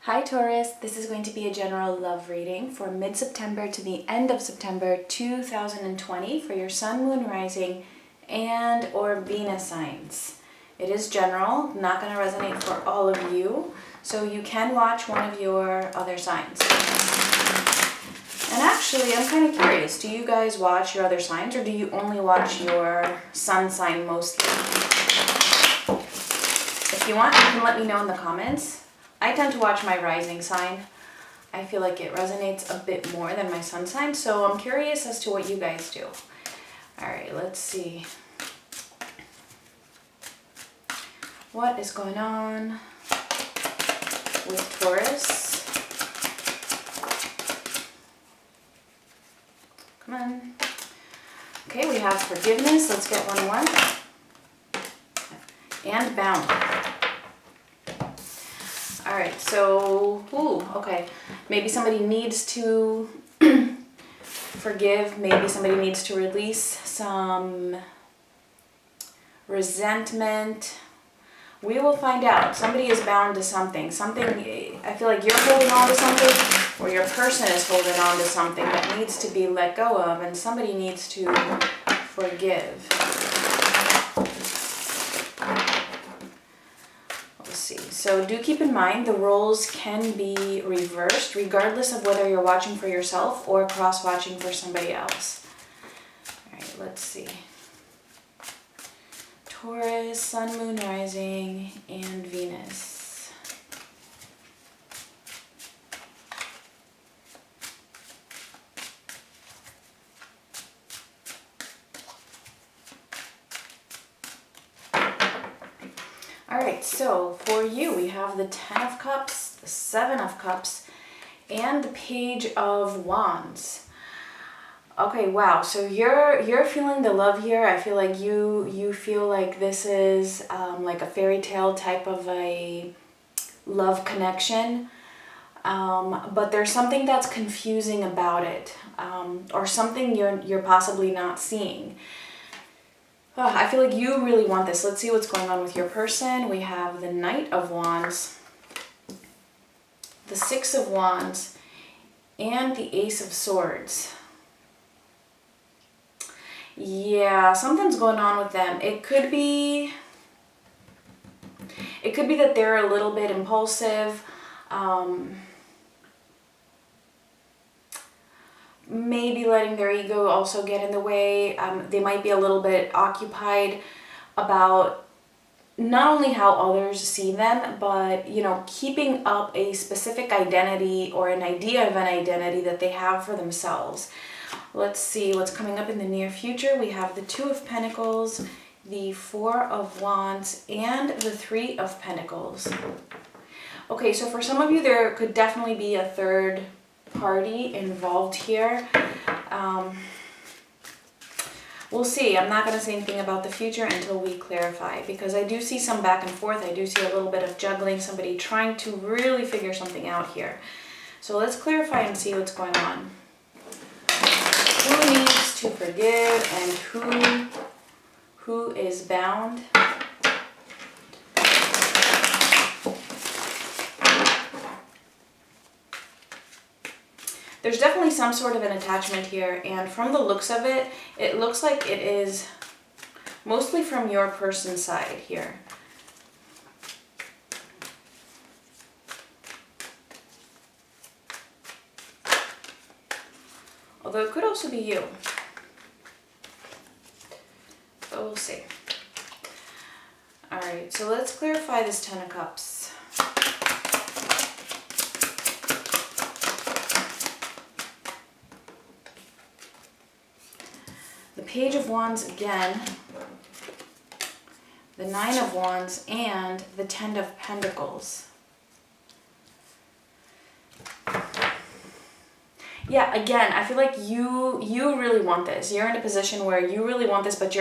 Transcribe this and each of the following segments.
Hi Taurus, this is going to be a general love reading for mid-September to the end of September 2020 for your Sun, Moon, Rising, and or Venus signs. It is general, not going to resonate for all of you, so you can watch one of your other signs. And actually, I'm kind of curious, do you guys watch your other signs or do you only watch your Sun sign mostly? If you want, you can let me know in the comments. I tend to watch my rising sign. I feel like it resonates a bit more than my sun sign, so I'm curious as to what you guys do. All right, let's see. What is going on with Taurus? Come on. Okay, we have forgiveness. Let's get one more. And bound. All right, so, okay. Maybe somebody needs to forgive. Maybe somebody needs to release some resentment. We will find out. Somebody is bound to something. I feel like you're holding on to something, or your person is holding on to something that needs to be let go of, and somebody needs to forgive. So do keep in mind the roles can be reversed regardless of whether you're watching for yourself or cross-watching for somebody else. All right, let's see. Taurus, Sun, Moon, Rising, and Venus. Alright, so for you, we have the 10 of Cups, the 7 of Cups, and the Page of Wands. Okay, wow, so you're feeling the love here. I feel like you feel like this is like a fairy tale type of a love connection. But there's something that's confusing about it, or something you're possibly not seeing. Oh, I feel like you really want this. Let's see what's going on with your person. We have the Knight of Wands, the 6 of Wands, and the Ace of Swords. Yeah, something's going on with them. It could be that they're a little bit impulsive. Maybe letting their ego also get in the way. They might be a little bit occupied about not only how others see them, but, you know, keeping up a specific identity or an idea of an identity that they have for themselves. Let's see what's coming up in the near future. We have the 2 of Pentacles, the 4 of Wands, and the 3 of Pentacles. Okay, so for some of you, there could definitely be a third party involved here. We'll see. I'm not going to say anything about the future until we clarify, because I do see some back and forth. I do see a little bit of juggling, somebody trying to really figure something out here. So let's clarify and see what's going on. Who needs to forgive and who is bound? There's definitely some sort of an attachment here, and from the looks of it, it looks like it is mostly from your person's side here. Although it could also be you. But we'll see. Alright, so let's clarify this 10 of Cups. The Page of Wands again, the 9 of Wands, and the 10 of Pentacles. Yeah, again, I feel like you really want this. You're in a position where you really want this, but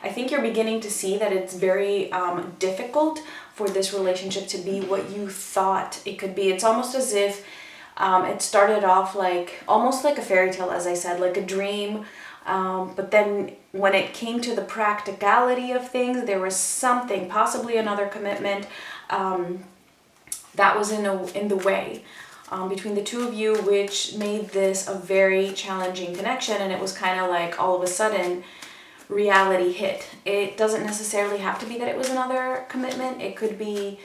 I think you're beginning to see that it's very difficult for this relationship to be what you thought it could be. It's almost as if it started off like, almost like a fairy tale, as I said, like a dream. But then when it came to the practicality of things, there was something, possibly another commitment, that was in the way between the two of you, which made this a very challenging connection. And it was kind of like all of a sudden reality hit. It doesn't necessarily have to be that it was another commitment. It could be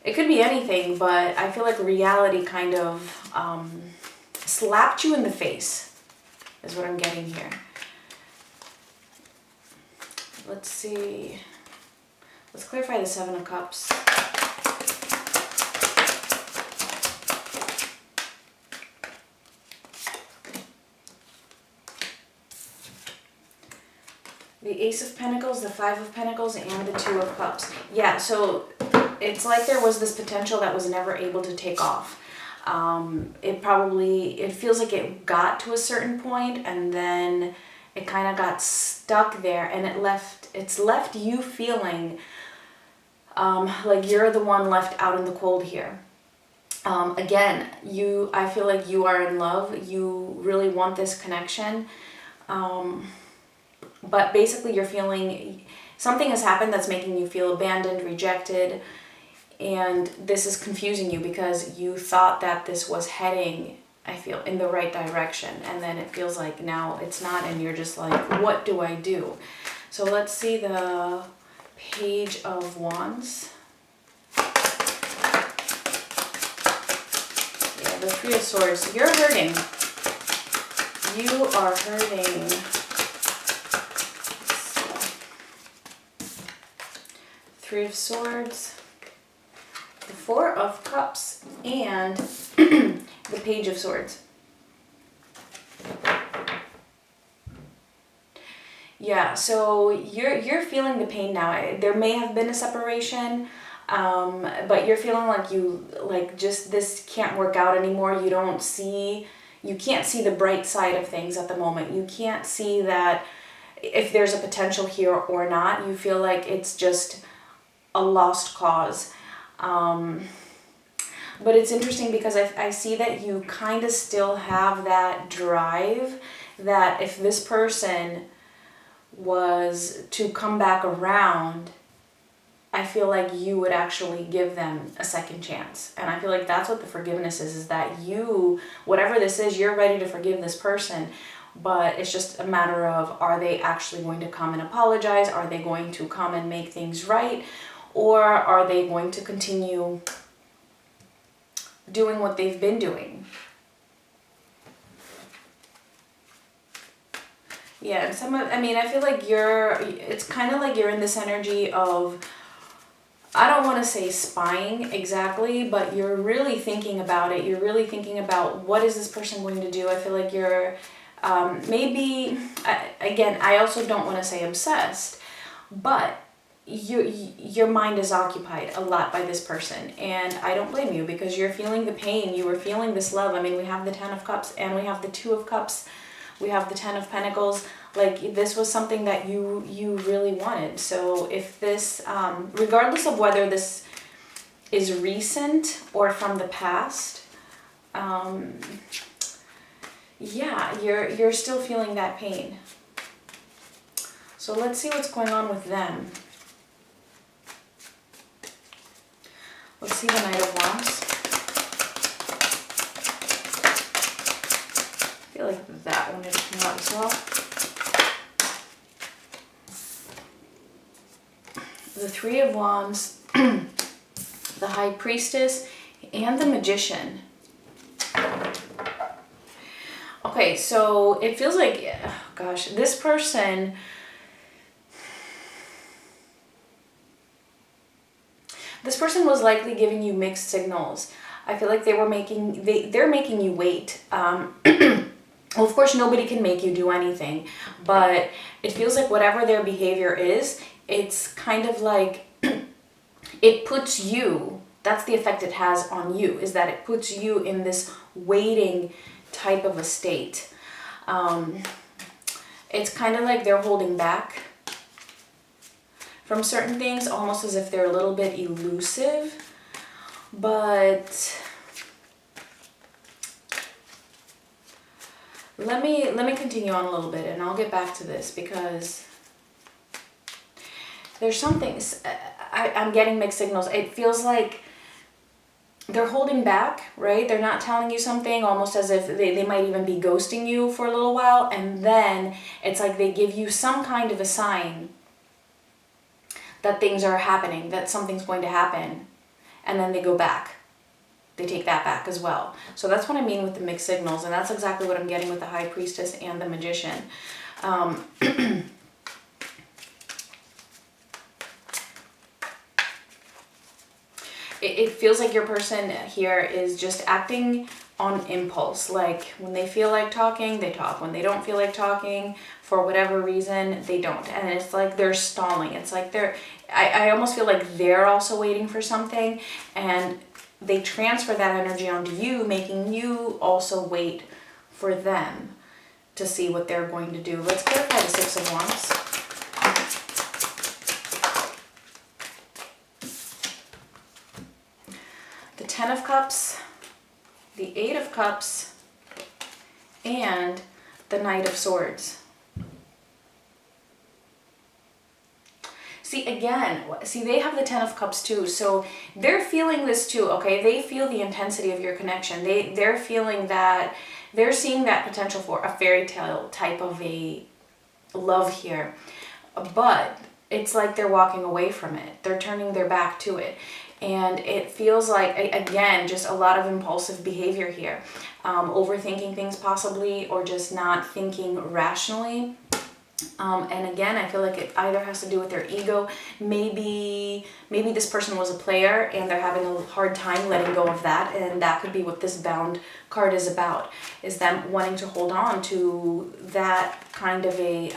anything, but I feel like reality kind of slapped you in the face is what I'm getting here. Let's see. Let's clarify the Seven of Cups. The Ace of Pentacles, the Five of Pentacles, and the Two of Cups. Yeah, so it's like there was this potential that was never able to take off. It feels like it got to a certain point and then it kind of got stuck there, and it's left you feeling like you're the one left out in the cold here. Again, I feel like you are in love. You really want this connection. But basically you're feeling something has happened that's making you feel abandoned, rejected, and this is confusing you because you thought that this was heading, I feel, in the right direction, and then it feels like now it's not, and you're just like, what do I do? So let's see the Page of Wands. Yeah, the Three of Swords. You're hurting. You are hurting. Three of Swords, the Four of Cups, and the Page of Swords. Yeah, so you're feeling the pain now. There may have been a separation, but you're feeling like just this can't work out anymore. You can't see the bright side of things at the moment. You can't see that if there's a potential here or not. You feel like it's just a lost cause. But it's interesting because I see that you kind of still have that drive that if this person was to come back around, I feel like you would actually give them a second chance. And I feel like that's what the forgiveness is that you, whatever this is, you're ready to forgive this person. But it's just a matter of, are they actually going to come and apologize? Are they going to come and make things right? Or are they going to continue doing what they've been doing? Yeah, and I feel like it's kind of like you're in this energy of, I don't want to say spying exactly, but you're really thinking about it. You're really thinking about, what is this person going to do? I feel like you're again, I also don't want to say obsessed, but your mind is occupied a lot by this person, and I don't blame you because you're feeling the pain. You were feeling this love. I mean, we have the Ten of Cups and we have the Two of Cups. We have the Ten of Pentacles. Like, this was something that you really wanted. So if this, regardless of whether this is recent or from the past, yeah, you're still feeling that pain. So let's see what's going on with them. Let's see the Knight of Wands. I feel like that one is coming out as well. The Three of Wands, the High Priestess, and the Magician. Okay, so it feels like, oh gosh, this person, was likely giving you mixed signals. I feel like they're making you wait. Well, of course, nobody can make you do anything, but it feels like whatever their behavior is, it's kind of like it puts you, that's the effect it has on you, is that it puts you in this waiting type of a state. It's kind of like they're holding back from certain things, almost as if they're a little bit elusive, but let me continue on a little bit and I'll get back to this because there's some things, I'm getting mixed signals. It feels like they're holding back, right? They're not telling you something, almost as if they might even be ghosting you for a little while. And then it's like they give you some kind of a sign that things are happening, that something's going to happen. And then they go back. They take that back as well. So that's what I mean with the mixed signals. And that's exactly what I'm getting with the High Priestess and the Magician. It feels like your person here is just acting on impulse. Like when they feel like talking, they talk. When they don't feel like talking, for whatever reason, they don't. And it's like they're stalling. It's like I almost feel like they're also waiting for something, and they transfer that energy onto you, making you also wait for them to see what they're going to do. Let's clarify the Six of Wands. The Ten of Cups, the Eight of Cups, and the Knight of Swords. See, again, they have the Ten of Cups too, so they're feeling this too, okay? They feel the intensity of your connection. They're feeling that, they're seeing that potential for a fairy tale type of a love here. But it's like they're walking away from it. They're turning their back to it. And it feels like, again, just a lot of impulsive behavior here. Overthinking things possibly, or just not thinking rationally. And again, I feel like it either has to do with their ego. Maybe this person was a player and they're having a hard time letting go of that. And that could be what this Bound card is about. Is them wanting to hold on to that kind of a...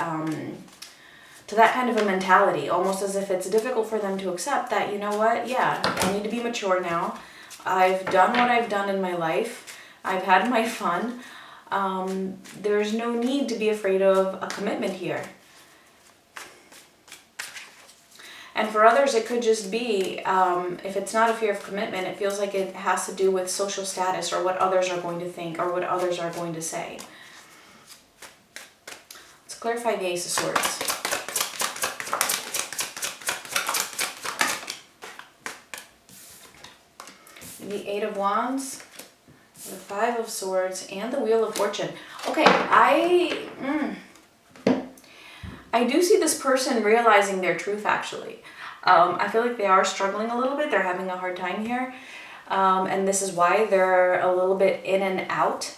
mentality, almost as if it's difficult for them to accept that, you know what, yeah, I need to be mature now. I've done what I've done in my life. I've had my fun. There's no need to be afraid of a commitment here. And for others, it could just be, if it's not a fear of commitment, it feels like it has to do with social status or what others are going to think or what others are going to say. Let's clarify the Ace of Swords. The Eight of Wands, the Five of Swords, and the Wheel of Fortune. Okay, I do see this person realizing their truth, actually. I feel like they are struggling a little bit. They're having a hard time here. And this is why they're a little bit in and out.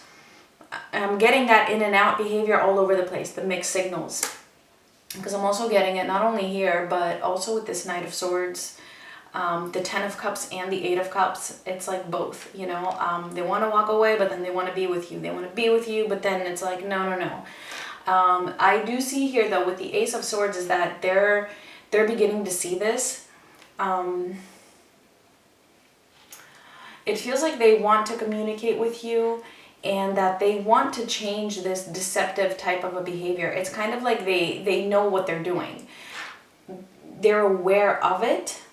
I'm getting that in and out behavior all over the place, the mixed signals. Because I'm also getting it not only here, but also with this Knight of Swords. The Ten of Cups and the Eight of Cups, it's like both, you know, they want to walk away, but then they want to be with you. They want to be with you, but then it's like, no. I do see here, though, with the Ace of Swords is that they're beginning to see this. It feels like they want to communicate with you and that they want to change this deceptive type of a behavior. It's kind of like they know what they're doing. They're aware of it.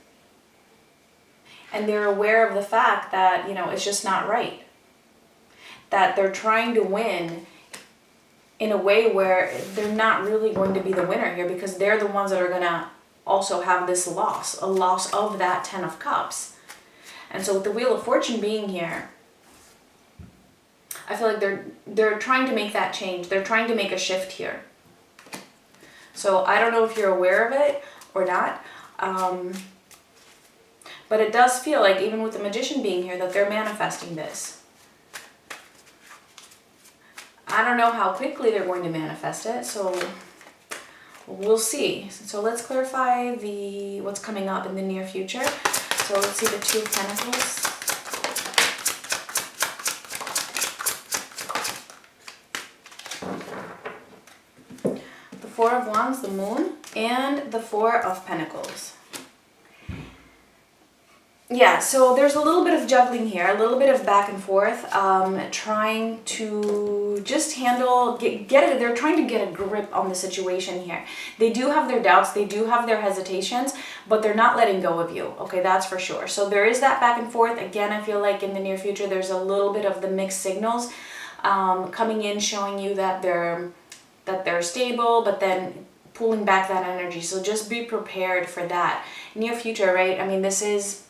And they're aware of the fact that, you know, it's just not right. That they're trying to win in a way where they're not really going to be the winner here, because they're the ones that are going to also have this loss, a loss of that Ten of Cups. And so with the Wheel of Fortune being here, I feel like they're trying to make that change. They're trying to make a shift here. So I don't know if you're aware of it or not. But it does feel like, even with the Magician being here, that they're manifesting this. I don't know how quickly they're going to manifest it, so we'll see. So let's clarify what's coming up in the near future. So let's see the Two of Pentacles. The Four of Wands, the Moon, and the Four of Pentacles. Yeah, so there's a little bit of juggling here, a little bit of back and forth, trying to just handle, they're trying to get a grip on the situation here. They do have their doubts, they do have their hesitations, but they're not letting go of you, okay, that's for sure. So there is that back and forth. Again, I feel like in the near future, there's a little bit of the mixed signals coming in, showing you that they're stable, but then pulling back that energy. So just be prepared for that. Near future, right? I mean, this is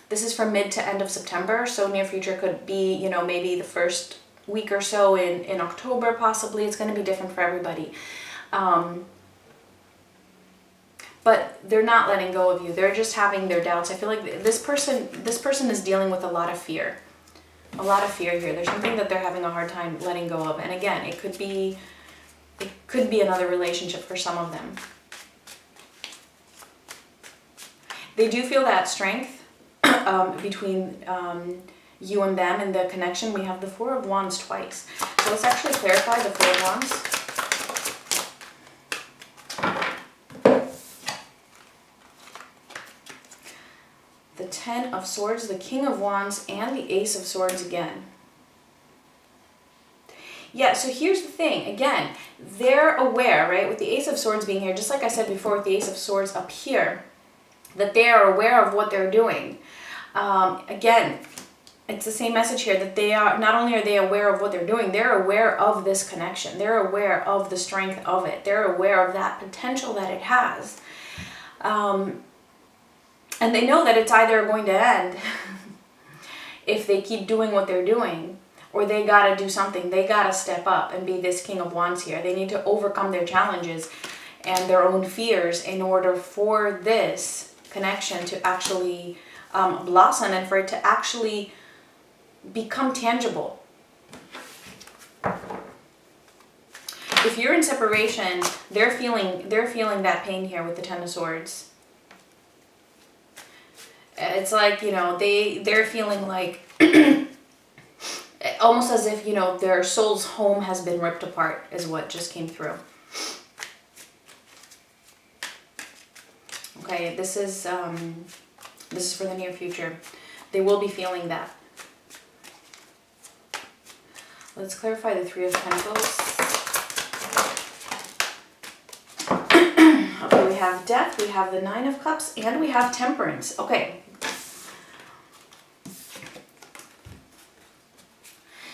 This is from mid to end of September, so near future could be, you know, maybe the first week or so in October possibly. It's going to be different for everybody. But they're not letting go of you. They're just having their doubts. I feel like this person is dealing with a lot of fear. A lot of fear here. There's something that they're having a hard time letting go of. And again, it could be another relationship for some of them. They do feel that strength between you and them and the connection. We have the Four of Wands twice. So let's actually clarify the Four of Wands. The Ten of Swords, the King of Wands, and the Ace of Swords again. Yeah, so here's the thing. Again, they're aware, right, with the Ace of Swords being here, just like I said before with the Ace of Swords up here, that they are aware of what they're doing. Again, it's the same message here, that they are, not only are they aware of what they're doing, they're aware of this connection. They're aware of the strength of it. They're aware of that potential that it has. And they know that it's either going to end if they keep doing what they're doing, or they got to do something. They got to step up and be this King of Wands here. They need to overcome their challenges and their own fears in order for this connection to actually blossom and for it to actually become tangible. If you're in separation, they're feeling that pain here with the Ten of Swords. It's like, you know, they're feeling like almost as if, you know, their soul's home has been ripped apart is what just came through. Okay, this is for the near future. They will be feeling that. Let's clarify the Three of Pentacles. Okay, we have Death, we have the Nine of Cups, and we have Temperance. Okay.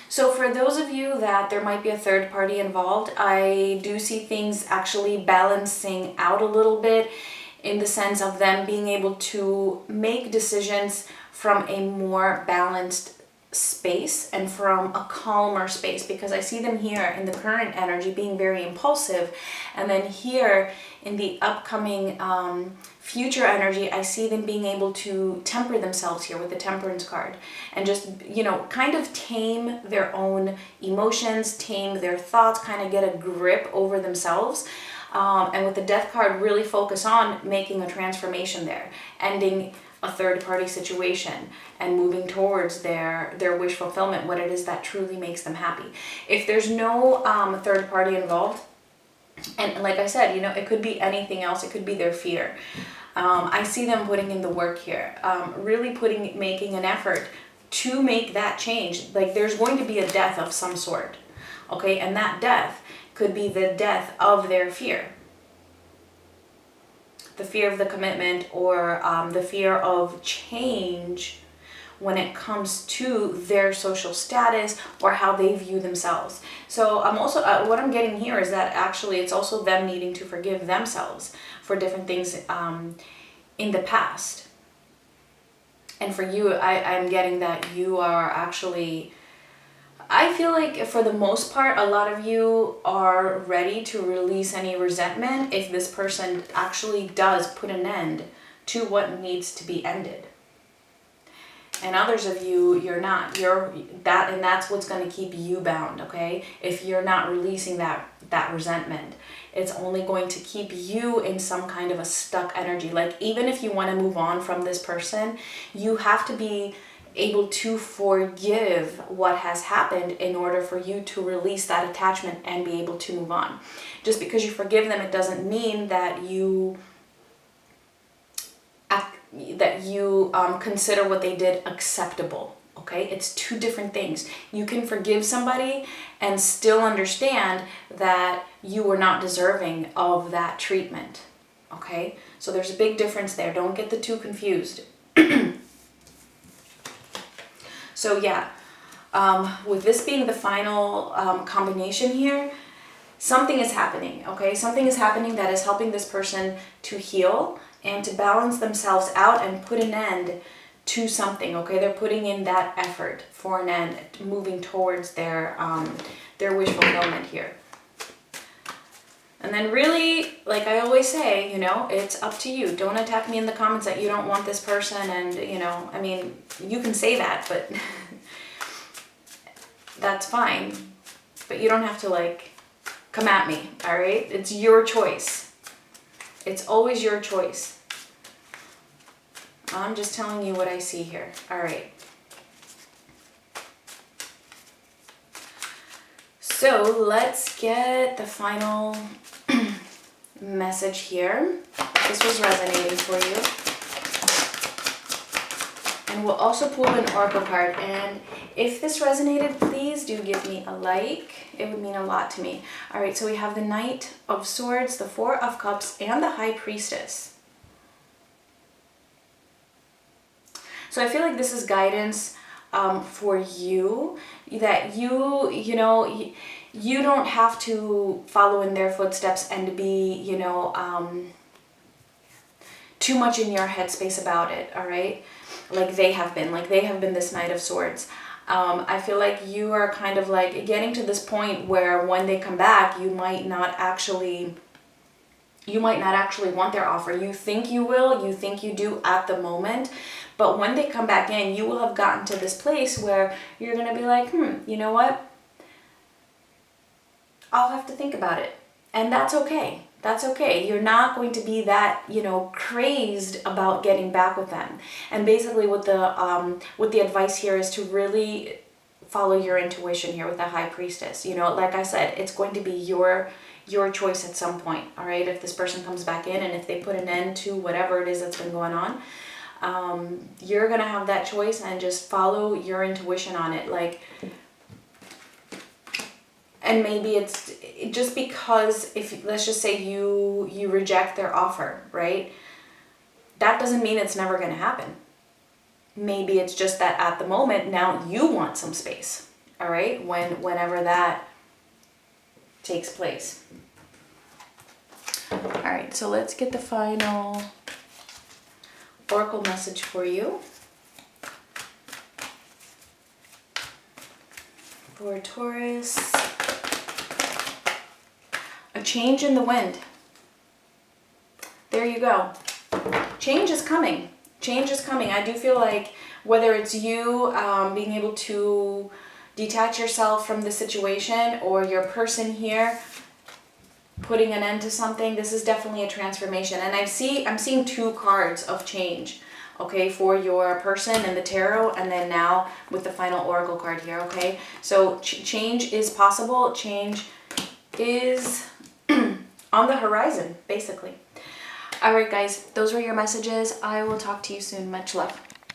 So for those of you that there might be a third party involved, I do see things actually balancing out a little bit in the sense of them being able to make decisions from a more balanced space and from a calmer space, because I see them here in the current energy being very impulsive, and then here in the upcoming future energy I see them being able to temper themselves here with the Temperance card and just, you know, kind of tame their own emotions, tame their thoughts, kind of get a grip over themselves. And with the Death card, really focus on making a transformation there, ending a third-party situation and moving towards their wish fulfillment, what it is that truly makes them happy. If there's no third party involved, and like I said, you know, it could be anything else. It could be their fear. I see them putting in the work here, really making an effort to make that change. Like there's going to be a death of some sort, okay? And that death could be the death of their fear. The fear of the commitment, or the fear of change when it comes to their social status or how they view themselves. So I'm also, what I'm getting here is that actually it's also them needing to forgive themselves for different things in the past. And for you, I'm getting that you are actually, I feel like for the most part, a lot of you are ready to release any resentment if this person actually does put an end to what needs to be ended. And others of you, you're not. And that's what's going to keep you bound, okay? If you're not releasing that resentment, it's only going to keep you in some kind of a stuck energy. Like even if you want to move on from this person, you have to be able to forgive what has happened in order for you to release that attachment and be able to move on. Just because you forgive them, it doesn't mean that you consider what they did acceptable, okay? It's two different things. You can forgive somebody and still understand that you were not deserving of that treatment, okay? So there's a big difference there. Don't get the two confused. So yeah, with this being the final combination here, something is happening, okay? Something is happening that is helping this person to heal and to balance themselves out and put an end to something, okay? They're putting in that effort for an end, moving towards their wish fulfillment here. And then really, like I always say, you know, it's up to you. Don't attack me in the comments that you don't want this person, and, you know, I mean, you can say that, but that's fine. But you don't have to, like, come at me, all right? It's your choice. It's always your choice. I'm just telling you what I see here. All right. So let's get the final message here. This was resonating for you. And we'll also pull an oracle card. And if this resonated, please do give me a like. It would mean a lot to me. All right, so we have the Knight of Swords, the Four of Cups, and the High Priestess. So I feel like this is guidance for you, that you know, you don't have to follow in their footsteps and be, you know, too much in your headspace about it, all right? Like they have been this Knight of Swords. I feel like you are kind of like getting to this point where when they come back, you might not actually want their offer. You think you will, you think you do at the moment, but when they come back in, you will have gotten to this place where you're going to be like, you know what? I'll have to think about it. And that's okay. That's okay. You're not going to be that, you know, crazed about getting back with them. And basically what the advice here is to really follow your intuition here with the High Priestess. You know, like I said, it's going to be your choice at some point, all right? If this person comes back in and if they put an end to whatever it is that's been going on, you're going to have that choice, and just follow your intuition on it. Like, and maybe it's just because if, let's just say you reject their offer, right? That doesn't mean it's never going to happen. Maybe it's just that at the moment, now you want some space, all right? Whenever that takes place. All right, so let's get the final oracle message for you. For Taurus, a change in the wind. There you go. Change is coming. Change is coming. I do feel like whether it's you being able to detach yourself from the situation, or your person here putting an end to something, this is definitely a transformation. And I'm seeing two cards of change, okay, for your person in the tarot, and then now with the final oracle card here, okay? So change is possible. Change is on the horizon, basically. All right, guys, those were your messages. I will talk to you soon. Much love.